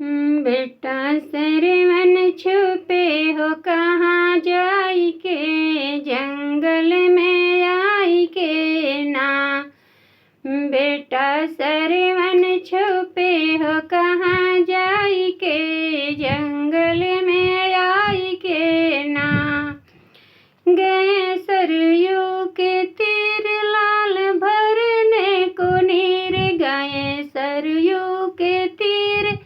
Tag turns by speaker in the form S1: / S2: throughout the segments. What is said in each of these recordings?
S1: बेटा सरवन छुपे हो कहाँ जाई के, जंगल में आई के ना। बेटा सरवन छुपे हो कहाँ जाई के, जंगल में आई के ना। गए सरयू के तीर लाल भरने को नीर, गए सरयू के तीर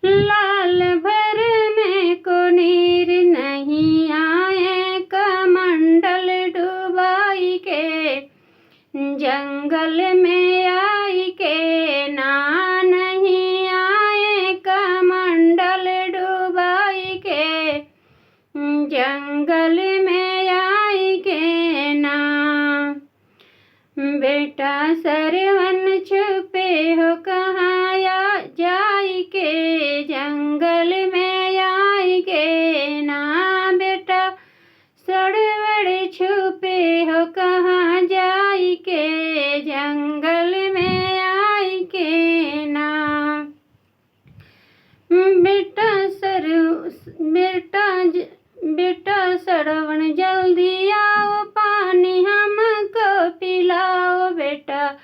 S1: लाल भरने को नीर। नहीं आए कमंडल डुबाई के, जंगल में आई के ना। नहीं आए कमंडल डुबाई के, जंगल में आई के ना। बेटा सरवन छुपे हो कहाँ जाई के, जंगल में आई के ना। बेटा सरवन छुपे हो कहाँ जाई के, जंगल में आई के ना। बेटा सरवन जल्दी आओ, पानी हमको पिलाओ। बेटा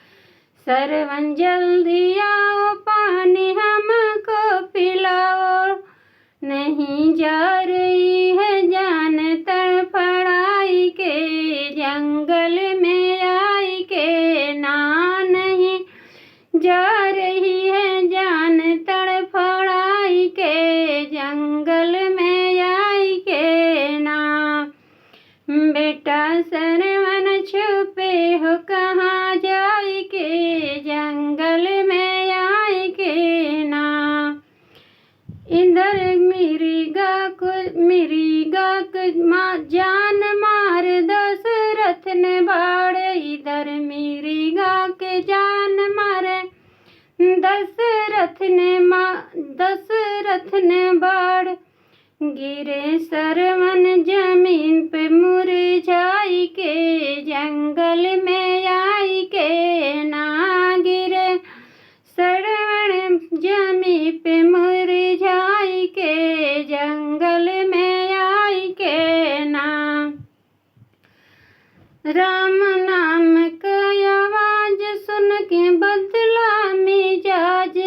S1: सरवन जल्दी आओ, पानी हमको पिलाओ। नहीं जा रही है जान तड़फड़ाई के, जंगल में आई के ना। नहीं जा रही है जान तड़फड़ाई के, जंगल में आई के ना। बेटा सरवन छुपे हो कहाँ जाई के, जंगल में आई के ना। इधर मिर्गा को जान मार दशरथ ने बाड़े, इधर मिर्गा के जान मारे दशरथ ने बाड़। गिरे सरवन जमीन पे मुरझाई के, जंगल में आई के ना। गिरे सरवन जमीन पे मुरझाई के, जंगल में आई के ना। राम नाम का आवाज सुन के बदला मिजाज,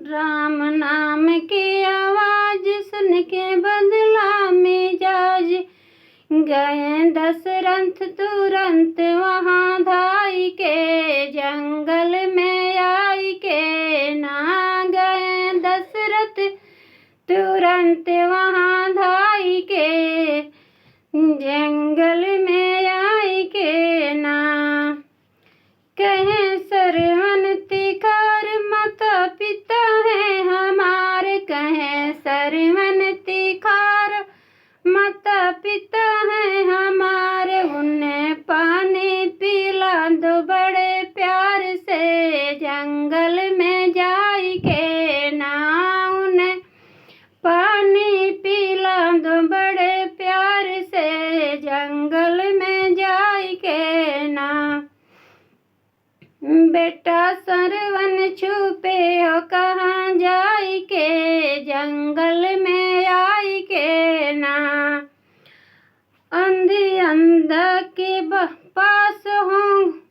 S1: राम नाम की आवाज सुन के बदला मिजाज। गए दशरथ तुरंत वहाँ धाई के, जंगल में आई के ना। गए दशरथ तुरंत वहाँ धाई के, जंगल में आई के ना। कहे सरवन तिखार माता पिता है हमारे, कहे सरवन तिखार माता पिता है हमारे। उन्हें पानी पिला दो बड़े प्यार से, जंगल में जाई के ना। उन्हें पानी पिला दो बड़े प्यार से, जंगल में जाई के ना। बेटा सरवन छुपे हो कहाँ जाई के, जंगल में आई के ना। अंधी अंधा के पास हूँ,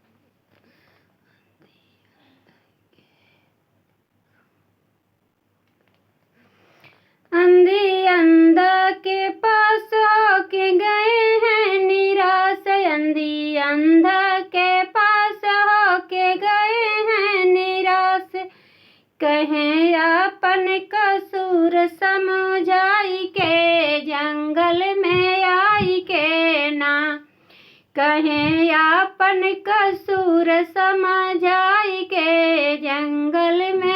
S1: अंधी अंधा के पास होके गए हैं निराश। अंधी अंधा के पास होके गए हैं निराश। कहें अपन कसूर समझाई के, जंगल में आई के ना। कहें अपन कसूर समझाई के, जंगल में